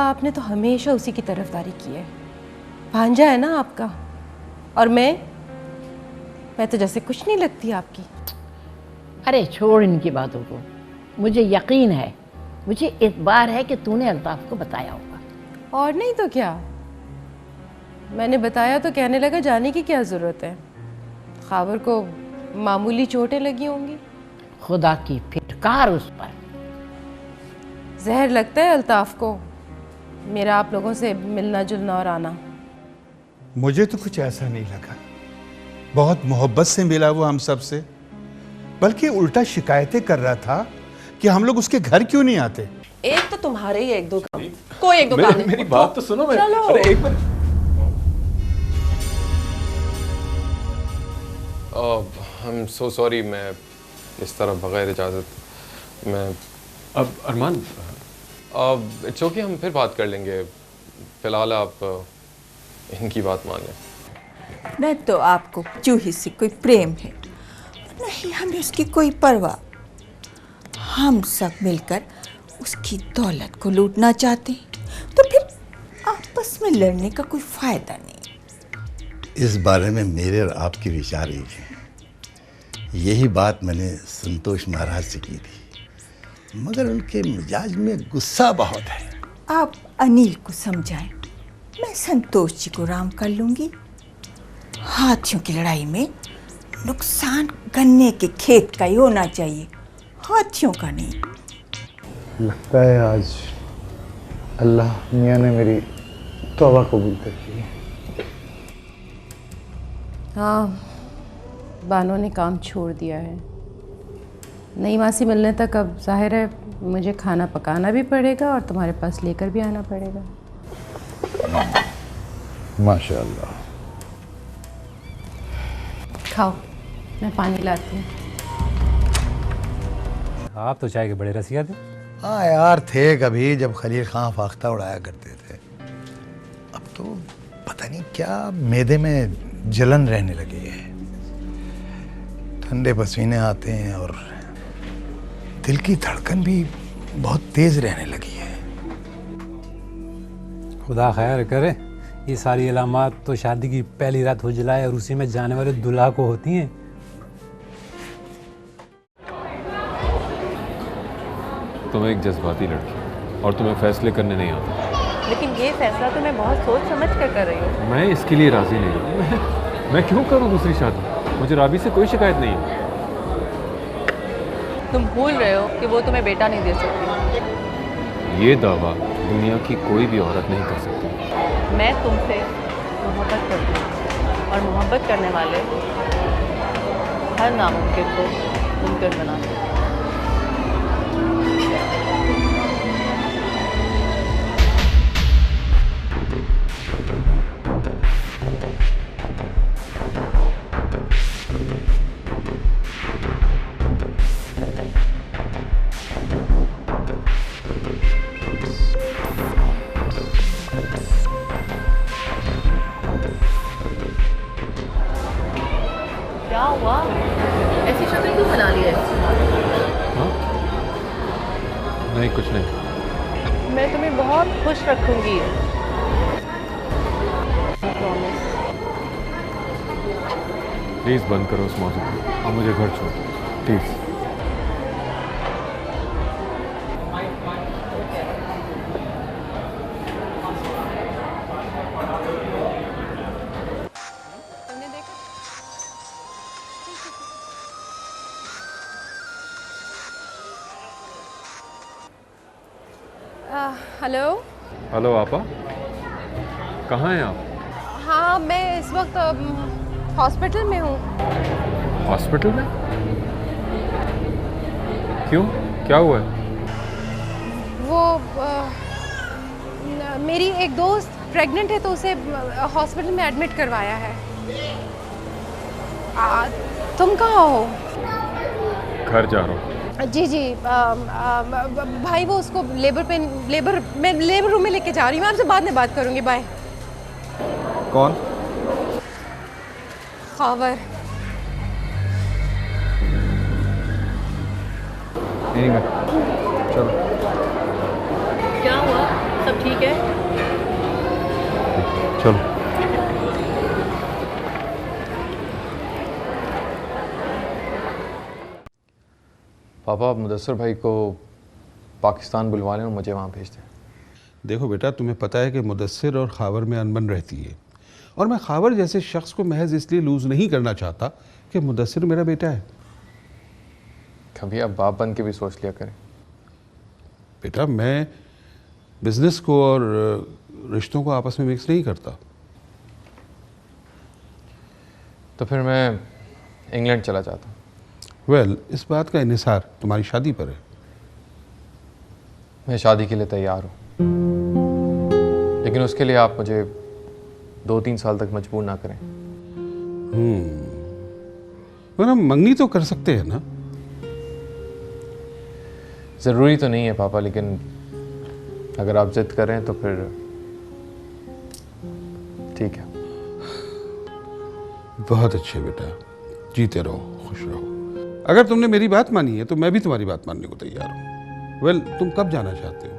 आपने तो हमेशा उसी की तरफदारी की है। भांजा है ना आपका, और मैं तो जैसे कुछ नहीं लगती आपकी। अरे छोड़ इनकी बातों को, मुझे यकीन है, मुझे इतबार है कि तूने अल्ताफ को बताया होगा। और नहीं तो क्या, मैंने बताया तो कहने लगा जाने की क्या ज़रूरत है, खावर को मामूली चोटें लगी होंगी। खुदा की फिटकार उस पर। जहर लगता है अल्ताफ को मेरा आप लोगों से मिलना जुलना और आना। मुझे तो कुछ ऐसा नहीं लगा, बहुत मोहब्बत से मिला वो हम सब से, बल्कि उल्टा शिकायतें कर रहा था कि हम लोग उसके घर क्यों नहीं आते। एक तो तुम्हारे ही एक दो काम, कोई एक दो काम मेरी बात तो सुनो। चलो। अरे एक minute. I am so sorry, मैं इस तरह बगैर इजाज़त मैं अब अरमान, इट्स ओके, हम फिर बात कर लेंगे। फ़िलहाल आप इनकी बात मान लें। न तो आपको जूही से कोई प्रेम है, नहीं हमें उसकी कोई परवाह। हम सब मिलकर उसकी दौलत को लूटना चाहते हैं, तो फिर आपस में लड़ने का कोई फायदा नहीं। इस बारे में मेरे और आपके विचार एक हैं। यही बात मैंने संतोष महाराज से की थी, मगर उनके मिजाज में गुस्सा बहुत है। आप अनिल को समझाएं, मैं संतोष जी को राम कर लूंगी। हाथियों की लड़ाई में नुकसान गन्ने के खेत का ही होना चाहिए, हाथियों का नहीं। लगता है आज अल्लाह मियाँ ने मेरी तौबा कबूल कर ली। हाँ, बानो ने काम छोड़ दिया है। नई मासी मिलने तक अब जाहिर है मुझे खाना पकाना भी पड़ेगा और तुम्हारे पास लेकर भी आना पड़ेगा। माशाअल्लाह। खाओ, मैं पानी लाती हूँ। आप तो चाय के बड़े रसिया थे। हाँ यार, थे कभी जब खलील खां फाख्ता उड़ाया करते थे। अब तो पता नहीं क्या मैदे में जलन रहने लगी है, ठंडे पसीने आते हैं और दिल की धड़कन भी बहुत तेज रहने लगी है। खुदा खैर करे, ये सारी अलामात तो शादी की पहली रात हो जलाए और उसी में जाने वाले दुल्हा को होती हैं। तुम एक जज्बाती लड़की और तुम्हें फैसले करने नहीं आता। लेकिन ये फैसला तो मैं बहुत सोच समझ कर रही हूँ। मैं इसके लिए राजी नहीं हूँ। मैं क्यों करूँ दूसरी शादी? मुझे राबी से कोई शिकायत नहीं है। तुम भूल रहे हो कि वो तुम्हें बेटा नहीं दे सकती। ये दावा दुनिया की कोई भी औरत नहीं कर सकती। मैं तुमसे मोहब्बत करती हूँ और मोहब्बत करने वाले हर नामुमकिन को मुमकिन बनाते हैं। क्या हुआ? ऐसी शक्ल क्यों बना ली है? हाँ? नहीं, कुछ नहीं। मैं तुम्हें बहुत खुश रखूंगी। प्लीज़ बंद करो उस मौजूद को और मुझे घर छोड़ दो प्लीज़। हेलो। हेलो आपा, कहाँ हैं आप? हाँ, मैं इस वक्त हॉस्पिटल में हूँ। हॉस्पिटल में? क्यों, क्या हुआ है? वो मेरी एक दोस्त प्रेग्नेंट है तो उसे हॉस्पिटल में एडमिट करवाया है। तुम कहाँ हो? घर जा रहा हूँ। जी जी, भाई वो उसको लेबर रूम में लेके जा रही हूँ। मैं आपसे बाद में बात करूँगी। बाय। कौन? खावर। यहीं में। चलो। क्या हुआ? सब ठीक है? चलो। पापा, आप मुदस्सिर भाई को पाकिस्तान बुलवा लें और मुझे वहाँ भेज दें। देखो बेटा, तुम्हें पता है कि मुदस्सिर और खावर में अनबन रहती है, और मैं खावर जैसे शख्स को महज इसलिए लूज़ नहीं करना चाहता कि मुदस्सिर मेरा बेटा है। कभी आप बाप बन के भी सोच लिया करें। बेटा, मैं बिजनेस को और रिश्तों को आपस में मिक्स नहीं करता। तो फिर मैं इंग्लैंड चला जाता हूँ। वेल, इस बात का इन्हिसार तुम्हारी शादी पर है। मैं शादी के लिए तैयार हूँ, लेकिन उसके लिए आप मुझे 2-3 साल तक मजबूर ना करें। वरना मंगनी तो कर सकते हैं ना। ज़रूरी तो नहीं है पापा, लेकिन अगर आप जिद करें तो फिर ठीक है। बहुत अच्छे बेटा, जीते रहो, खुश रहो। अगर तुमने मेरी बात मानी है तो मैं भी तुम्हारी बात मानने को तैयार हूँ। वेल, तुम कब जाना चाहते हो?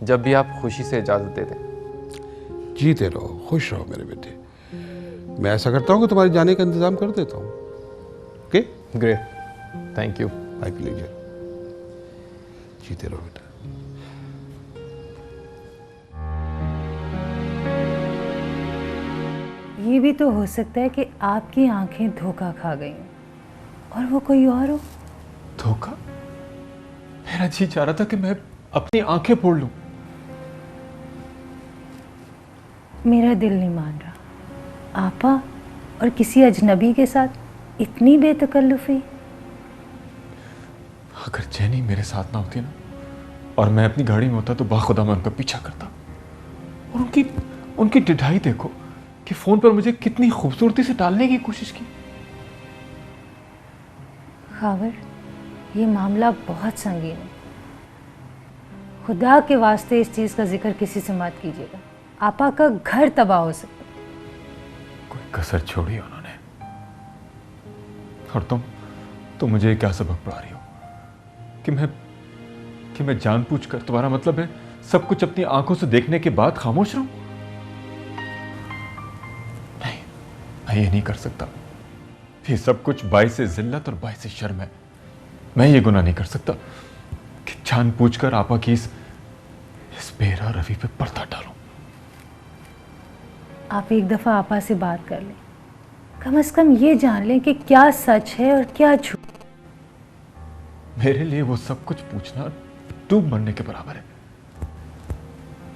जब भी आप खुशी से इजाज़त दे दें। जीते रहो, खुश रहो मेरे बेटे। मैं ऐसा करता हूँ कि तुम्हारे जाने का इंतज़ाम कर देता हूँ। Okay? Great, thank you. My pleasure. जीते रहो बेटा। ये भी तो हो सकता है कि आपकी आंखें धोखा खा गई हों और वो कोई और हो। धोखा? मेरा जी चाह रहा था कि मैं अपनी आंखें फोड़ लूं। मेरा दिल नहीं मान रहा। आपा और किसी अजनबी के साथ इतनी बेतकल्लुफी। अगर जैनी मेरे साथ ना होती ना और मैं अपनी गाड़ी में होता तो बाखुदा मैं उनका पीछा करता। और उनकी ढिठाई देखो कि फोन पर मुझे कितनी खूबसूरती से टालने की कोशिश की। खावर, ये मामला बहुत संगीन है। खुदा के वास्ते इस चीज़ का जिक्र किसी से मत कीजिएगा। आपा का घर तबाह हो सकता। कोई कसर छोड़ी उन्होंने। और तुम मुझे क्या सबक पढ़ा रही हो कि मैं जानबूझकर, तुम्हारा मतलब है सब कुछ अपनी आंखों से देखने के बाद खामोश रहूं? नहीं, मैं ये नहीं कर सकता। ये सब कुछ बाइसे जिल्लत और बाइसे शर्म है। मैं ये गुनाह नहीं कर सकता कि जानबूझकर आपा की इस बेरा रवि पे पर्दा डालूं। आप एक दफ़ा आपा से बात कर लें। कम से कम ये जान लें कि क्या सच है और क्या झूठ। मेरे लिए वो सब कुछ पूछना डूब मरने के बराबर है।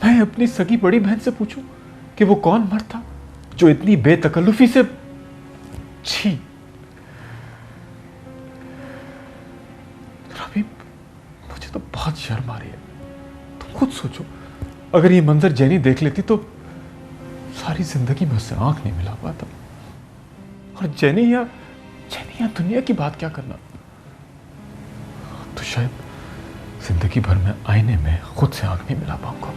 मैं अपनी सगी बड़ी बहन से पूछूं कि वो कौन मर्द था जो इतनी बेतकल्लुफी से। छी रवि, मुझे तो बहुत शर्म आ रही है। तुम खुद सोचो, अगर ये मंजर जैनी देख लेती तो सारी जिंदगी में उससे आंख नहीं मिला पाता। और जैनी या दुनिया की बात क्या करना, तो शायद जिंदगी भर में आईने में खुद से आंख नहीं मिला पाऊंगा।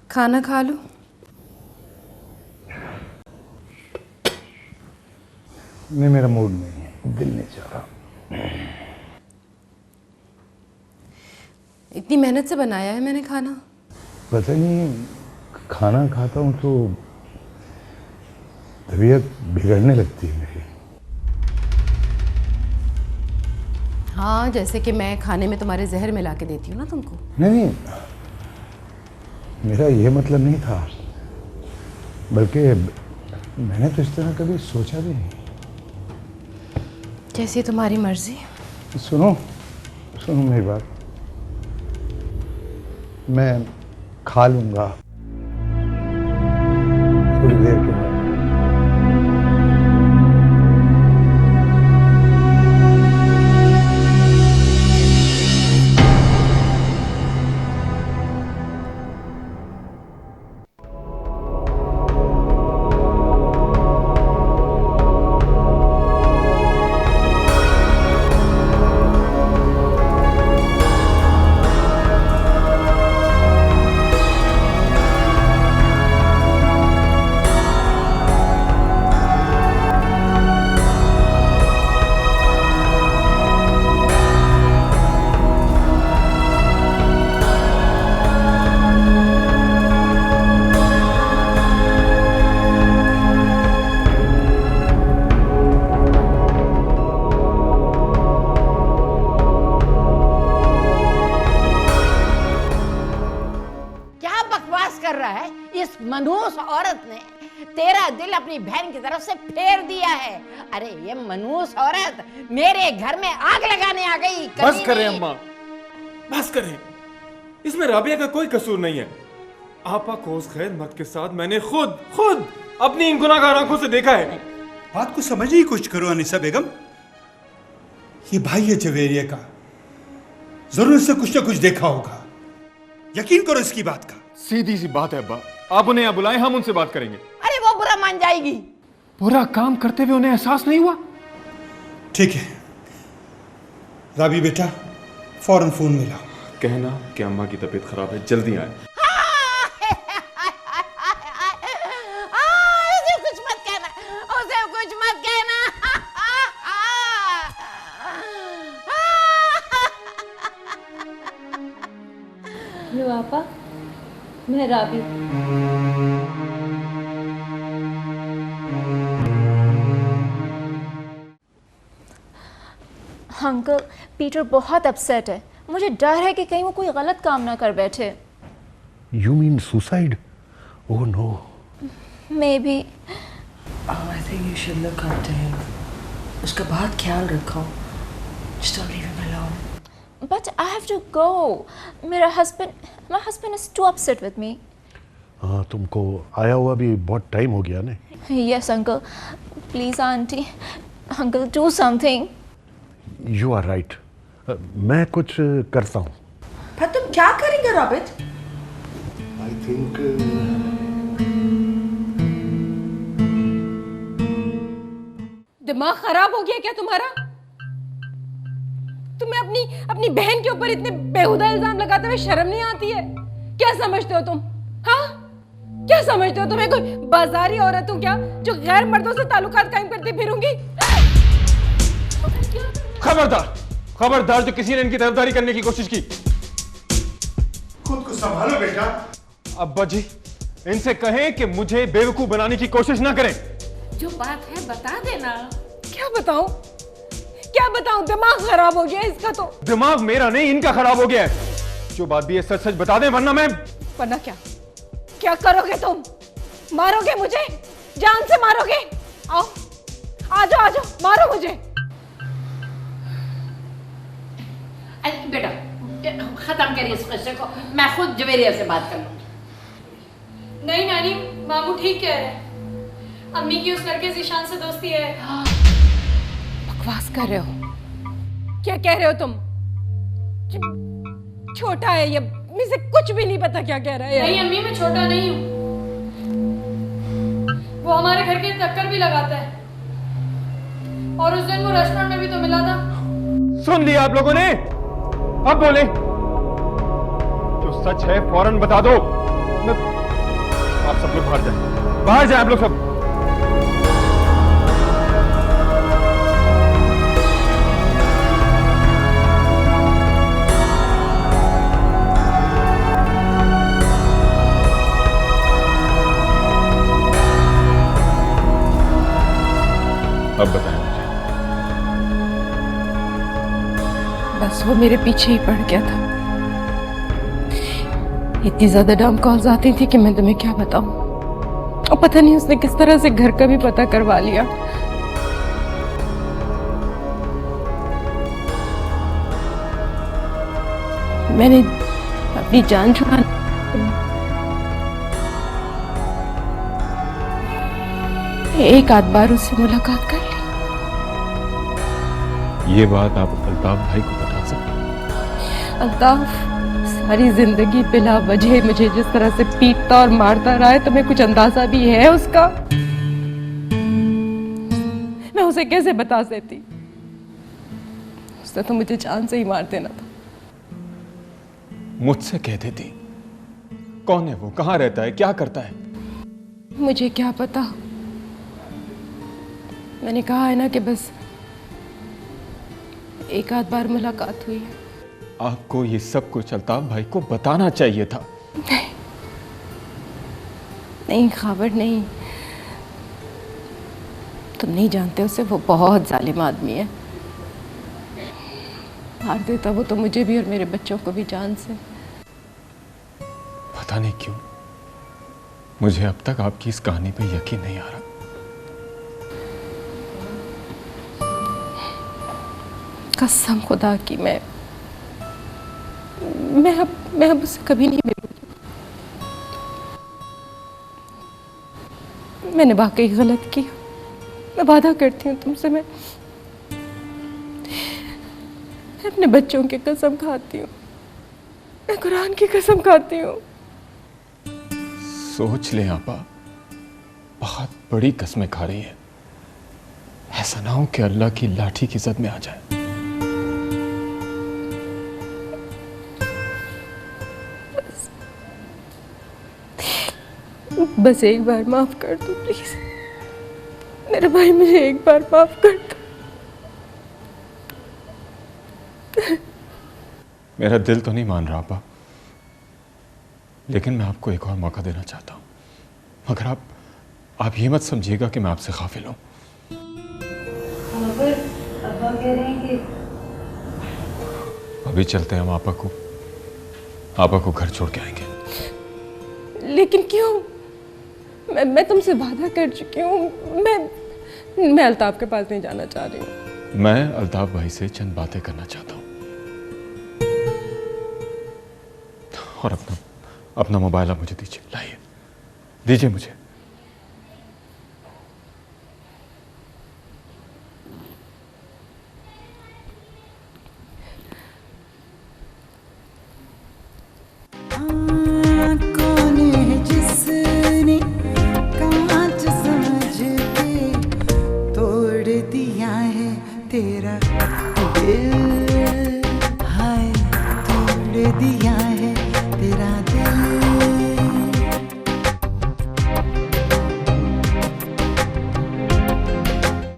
खाना खा लो। नहीं, मेरा मूड नहीं है, दिल नहीं चाह रहा। इतनी मेहनत से बनाया है मैंने खाना। पता नहीं, खाना खाता हूँ तो तबीयत बिगड़ने लगती है मेरी। हाँ, जैसे कि मैं खाने में तुम्हारे जहर मिला के देती हूँ ना तुमको। नहीं, मेरा ये मतलब नहीं था, बल्कि मैंने तो इस तरह कभी सोचा भी नहीं। जैसी तुम्हारी मर्जी। सुनो मेरी बात, मैं खा लूंगा थोड़ी देर के बाद। औरत ने तेरा दिल अपनी बहन की तरफ से फेर दिया है। अरे ये मनूस औरत मेरे घर में आग लगाने आ गई। बस करें अम्मा, बस करें। इसमें राबिया का कोई कसूर नहीं है। आपा को उस गैर मर्द के साथ मैंने खुद अपनी इन गुनाहगार आंखों से देखा है। बात को समझने की कोशिश करो अनीसा बेगम। ये भाई है जवेरिया का, जरूर इससे कुछ ना कुछ देखा होगा। यकीन करो इसकी बात का। सीधी सी बात है अब्बा, आप उन्हें यहाँ बुलाएं, हम उनसे बात करेंगे। अरे वो बुरा मान जाएगी। बुरा काम करते हुए उन्हें एहसास नहीं हुआ? ठीक है राबी बेटा, फौरन फोन मिला, कहना कि अम्मा की तबीयत खराब है, जल्दी आए। उसे कुछ मत कहना, उसे कुछ मत कहना। लो आपा, मैं राबी। अंकल, पीटर बहुत अपसेट है। मुझे डर है कि कहीं वो कोई गलत काम ना कर बैठे। You mean suicide? Oh no. Maybe. I think you should look after him. उसका बहुत ख्याल रखो. Just don't leave him alone. But I have to go. My husband is too upset with me. हाँ, तुमको आया हुआ भी बहुत टाइम हो गया ना। Yes, uncle. Please, auntie. Uncle, do something. You are right. मैं कुछ करता हूँ। पर तुम क्या करेंगे रॉबर्ट? I think दिमाग खराब हो गया क्या तुम्हारा? तुम्हें अपनी बहन के ऊपर इतने बेहुदा इल्जाम लगाते हुए शर्म नहीं आती है? क्या समझते हो तुम? हाँ, क्या समझते हो? तुम्हें कोई बाजारी औरत हूँ क्या जो गैर मर्दों से ताल्लुकात कायम करती फिरूंगी? खबरदार जो किसी ने इनकी तरफदारी करने की कोशिश की। खुद को संभालो बेटा। अब्बा जी, इनसे कहें कि मुझे बेवकूफ बनाने की कोशिश ना करें। जो बात है बता देना। क्या बताऊं? दिमाग खराब हो गया इसका तो। दिमाग मेरा नहीं, इनका खराब हो गया है। जो बात भी है सच सच बता दें, वरना क्या करोगे तुम? मारोगे मुझे? जान से मारोगे? आओ, आ जाओ, मारो मुझे। बेटा खत्म करिए इस किस्से को, मैं खुद जवेरिया से बात कर लूंगी। नहीं नानी, मामू ठीक कह रहे हैं। अम्मी की उस लड़के ज़ीशान से दोस्ती है। बकवास कर रहे हो? क्या कह रहे हो तुम? छोटा है ये, मुझे कुछ भी नहीं पता क्या कह रहा है। नहीं अम्मी, मैं छोटा नहीं हूँ। वो हमारे घर के चक्कर भी लगाता है, और उस दिन वो रेस्टोरेंट में भी तो मिला था। सुन लिया आप लोगों ने? अब बोले। जो सच है फौरन बता दो। आप सब लोग बाहर जाए आप लोग सब। अब बताएं मुझे। बस वो मेरे पीछे ही पड़ गया था। इतनी ज्यादा डम कॉल्स आती थी कि मैं तुम्हें क्या बताऊं। और पता नहीं उसने किस तरह से घर का भी पता करवा लिया। मैंने अपनी जान छुड़ाने एक आध बार उससे मुलाकात कर ली। ये बात आप अल्ताफ भाई को बता सकते? अल्ताफ सारी जिंदगी बिला वजह मुझे जिस तरह से पीटता और मारता रहा है, तुम्हें कुछ अंदाजा भी है उसका? मैं उसे कैसे बता सकती? उसने तो मुझे जान से ही मार देना था। मुझसे कह देती। कौन है वो, कहाँ रहता है, क्या करता है? मुझे क्या पता। मैंने कहा है ना कि बस एक आध बार मुलाकात हुई है। आपको ये सब कुछ अल्ताफ भाई को बताना चाहिए था। नहीं खाबर नहीं, तुम नहीं जानते उसे, वो बहुत जालिम आदमी है। मार देता वो तो मुझे भी और मेरे बच्चों को भी जान से। पता नहीं क्यों मुझे अब तक आपकी इस कहानी पे यकीन नहीं आ रहा। कसम खुदा की मैं अब उससे कभी नहीं मिलूंगी। मैंने वाकई गलत किया। मैं वादा करती हूँ तुमसे, मैं अपने बच्चों की कसम खाती हूँ, मैं कुरान की कसम खाती हूँ। सोच ले आपा, बहुत बड़ी कसमें खा रही है। ऐसा ना हो कि अल्लाह की लाठी की जद में आ जाए। बस एक बार माफ कर दो प्लीज मेरे भाई, मुझे एक बार माफ कर दो। मेरा दिल तो नहीं मान रहा आपा, लेकिन मैं आपको एक और मौका देना चाहता हूं। मगर आप ये मत समझिएगा कि मैं आपसे गाफिल हूं। अब्बा कह रहे हैं कि अभी चलते हैं हम आपा को घर छोड़ के आएंगे। लेकिन क्यों? मैं तुमसे वादा कर चुकी हूँ। मैं अल्ताफ के पास नहीं जाना चाह रही हूँ। मैं अल्ताफ भाई से चंद बातें करना चाहता हूं। और अपना मोबाइल आप मुझे दीजिए, लाइए, दीजिए मुझे। कौन है जिसने कांच समझ के तोड़ दिया है तेरा दिल, हाय तोड़ दिया